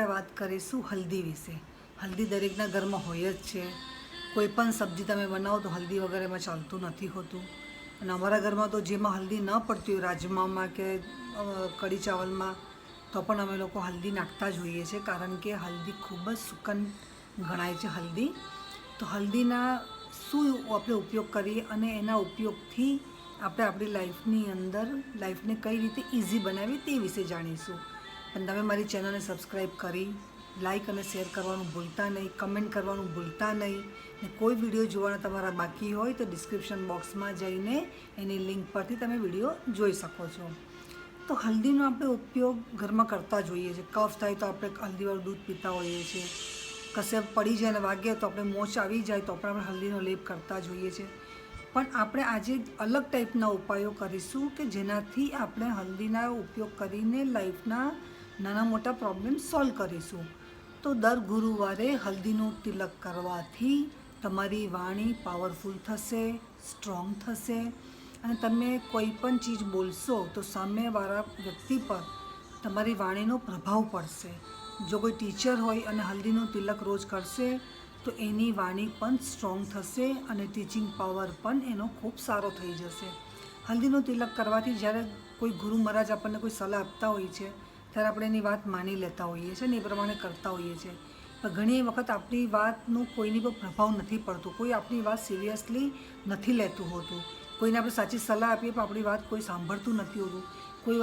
વાત કરીશું હલ્દી વિશે। હલ્દી દરેકના ઘરમાં હોય જ છે। કોઈ પણ સબ્જી તમે બનાવો તો હલ્દી વગર એમાં ચાલતું નથી હોતું। અને અમારા ઘરમાં તો જેમાં હલ્દી ન પડતી હોય, રાજમામાં કે કઢી ચાવલમાં, તો પણ અમે લોકો હલ્દી નાખતા જ હોઈએ છીએ, કારણ કે હલ્દી ખૂબ જ સુગંધ ગણાય છે હલ્દી। તો હલ્દીના શું આપણે ઉપયોગ કરીએ અને એના ઉપયોગથી આપણે આપણી લાઈફને કઈ રીતે ઇઝી બનાવીએ તે વિશે જાણીશું। પણ તમે મારી ચેનલને સબસ્ક્રાઈબ કરી, લાઈક અને શેર કરવાનું ભૂલતા નહીં, કમેન્ટ કરવાનું ભૂલતા નહીં। ને કોઈ વિડીયો જોવાના તમારા બાકી હોય તો ડિસ્ક્રિપ્શન બોક્સમાં જઈને એની લિંક પરથી તમે વિડીયો જોઈ શકો છો। તો હલ્દીનો આપણે ઉપયોગ ઘરમાં કરતા જ હોઈએ છીએ। કફ થાય તો આપણે હલ્દીવાળું દૂધ પીતા હોઈએ છીએ, કશે પડી જાય અને વાગે તો આપણે મોચ આવી જાય તો પણ આપણે હલ્દીનો લેપ કરતા જ હોઈએ છીએ। પણ આપણે આજે અલગ ટાઈપના ઉપાયો કરીશું કે જેનાથી આપણે હલ્દીના ઉપયોગ કરીને લાઈફના નાના મોટા પ્રોબ્લેમ સોલ્વ કરીશું। તો દર ગુરુવારે હલ્દીનું તિલક કરવાથી તમારી વાણી પાવરફુલ થશે, સ્ટ્રોંગ થશે, અને તમે કોઈ પણ ચીજ બોલશો તો સામેવાળા વ્યક્તિ પર તમારી વાણીનો પ્રભાવ પડશે। જો કોઈ ટીચર હોય અને હલ્દીનું તિલક રોજ કરશે તો એની વાણી પણ સ્ટ્રોંગ થશે અને ટીચિંગ પાવર પણ એનો ખૂબ સારો થઈ જશે। હલ્દીનું તિલક કરવાથી જ્યારે કોઈ ગુરુ મહારાજ આપણને કોઈ સલાહ આપતા હોય છે ત્યારે આપણે એની વાત માની લેતા હોઈએ છીએ ને એ પ્રમાણે કરતા હોઈએ છીએ। પણ ઘણી વખત આપણી વાતનું કોઈની પર પ્રભાવ નથી પડતો, કોઈ આપણી વાત સિરિયસલી નથી લેતું હોતું। કોઈને આપણે સાચી સલાહ આપીએ પણ આપણી વાત કોઈ સાંભળતું નથી હોતું। કોઈ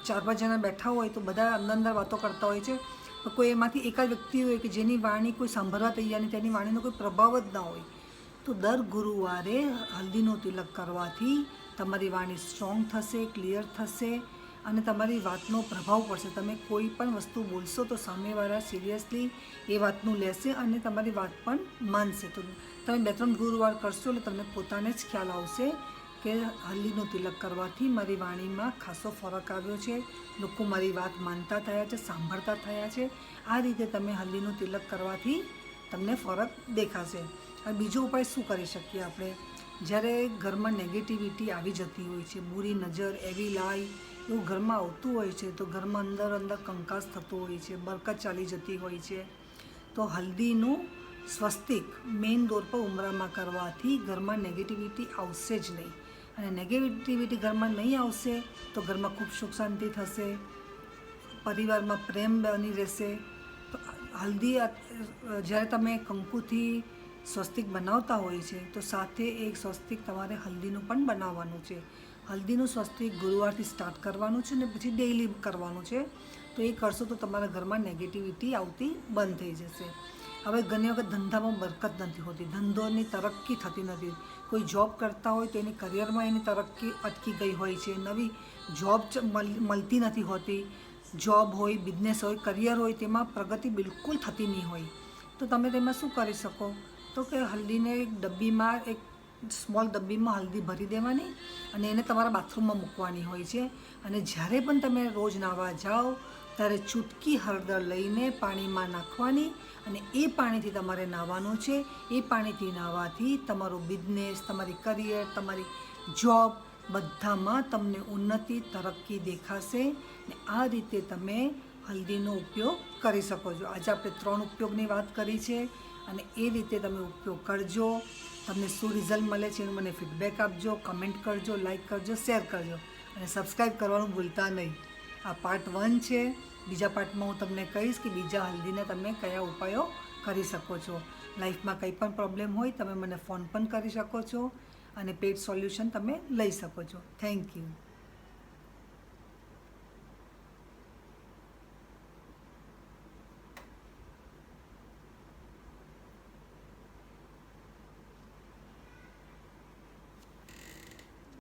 4-5 જણા બેઠા હોય તો બધા અંદર વાતો કરતા હોય છે, પણ કોઈ એમાંથી એક જ વ્યક્તિ હોય કે જેની વાણી કોઈ સાંભળવા તૈયાર નહીં, તેની વાણીનો કોઈ પ્રભાવ જ ના હોય। તો દર ગુરુવારે હલ્દીનો તિલક કરવાથી તમારી વાણી સ્ટ્રોંગ થશે, ક્લિયર થશે અને તમારી વાતનો પ્રભાવ પડશે। તમે કોઈ પણ વસ્તુ બોલશો તો સામેવાળા સિરિયસલી એ વાતનું લેશે અને તમારી વાત પણ માનશે। તો તમે 2-3 ગુરુવાર કરશો એટલે તમને પોતાને જ ખ્યાલ આવશે કે હલ્દીનો તિલક કરવાથી મારી વાણીમાં ખાસો ફરક આવ્યો છે, લોકો મારી વાત માનતા થયા છે, સાંભળતા થયા છે। આ રીતે તમે હલ્દીનો તિલક કરવાથી તમને ફરક દેખાશે। હવે બીજો ઉપાય શું કરી શકીએ આપણે? જ્યારે ઘરમાં નેગેટિવિટી આવી જતી હોય છે, બુરી નજર, એવી લાઈ એવું ઘરમાં આવતું હોય છે, તો ઘરમાં અંદર કંકાસ થતો હોય છે, બરકત ચાલી જતી હોય છે, તો હલ્દીનું સ્વસ્તિક મેઇન ડોર પર ઉંબરામાં કરવાથી ઘરમાં નેગેટિવિટી આવશે જ નહીં। અને નેગેટિવિટી ઘરમાં નહીં આવશે તો ઘરમાં ખૂબ સુખ શાંતિ થશે, પરિવારમાં પ્રેમ બની રહેશે। તો હલ્દી જ્યારે તમે કંકુથી સ્વસ્તિક બનાવતા હોય છે તો સાથે એક સ્વસ્તિક તમારે હલ્દીનું પણ બનાવવાનું છે। હલ્દીનું સ્વસ્તિક ગુરુવારથી સ્ટાર્ટ કરવાનું છે ને પછી ડેઈલી કરવાનું છે। તો એ કરશો તો તમારા ઘરમાં નેગેટિવિટી આવતી બંધ થઈ જશે। હવે ઘણી વખત ધંધામાં બરકત નથી હોતી, ધંધોની તરક્કી થતી નથી। કોઈ જોબ કરતા હોય તો એની કરિયરમાં એની તરક્કી અટકી ગઈ હોય છે, નવી જોબ મળતી નથી હોતી। જોબ હોય, બિઝનેસ હોય, કરિયર હોય, તેમાં પ્રગતિ બિલકુલ થતી નહીં હોય। તો તમે તેમાં શું કરી શકો? તો કે હલ્દીને એક ડબ્બીમાં, એક સ્મોલ ડબ્બીમાં હલ્દી ભરી દેવાની અને એને તમારા બાથરૂમમાં મૂકવાની હોય છે। અને જ્યારે પણ તમે રોજ નાહવા જાઓ ત્યારે ચૂટકી હળદર લઈને પાણીમાં નાખવાની અને એ પાણીથી તમારે નાહવાનું છે। એ પાણીથી નાહવાથી તમારો બિઝનેસ, તમારી કરિયર, તમારી જોબ બધામાં તમને ઉન્નતિ, તરક્કી દેખાશે ને આ રીતે તમે હલ્દીનો ઉપયોગ કરી શકો છો। આજે આપણે 3 ઉપયોગની વાત કરી છે અને એ રીતે તમે ઉપયોગ કરજો। તમને શું રિઝલ્ટ મળે છે એનું મને ફીડબેક આપજો, કમેન્ટ કરજો, લાઈક કરજો, શેર કરજો અને સબસ્ક્રાઈબ કરવાનું ભૂલતા નહીં। આ પાર્ટ 1 છે। બીજા પાર્ટમાં હું તમને કહીશ કે બીજા હલ્દીના તમે કયા ઉપાયો કરી શકો છો। લાઈફમાં કંઈ પણ પ્રોબ્લેમ હોય તમે મને ફોન પણ કરી શકો છો અને પેડ સોલ્યુશન તમે લઈ શકો છો। Thank you.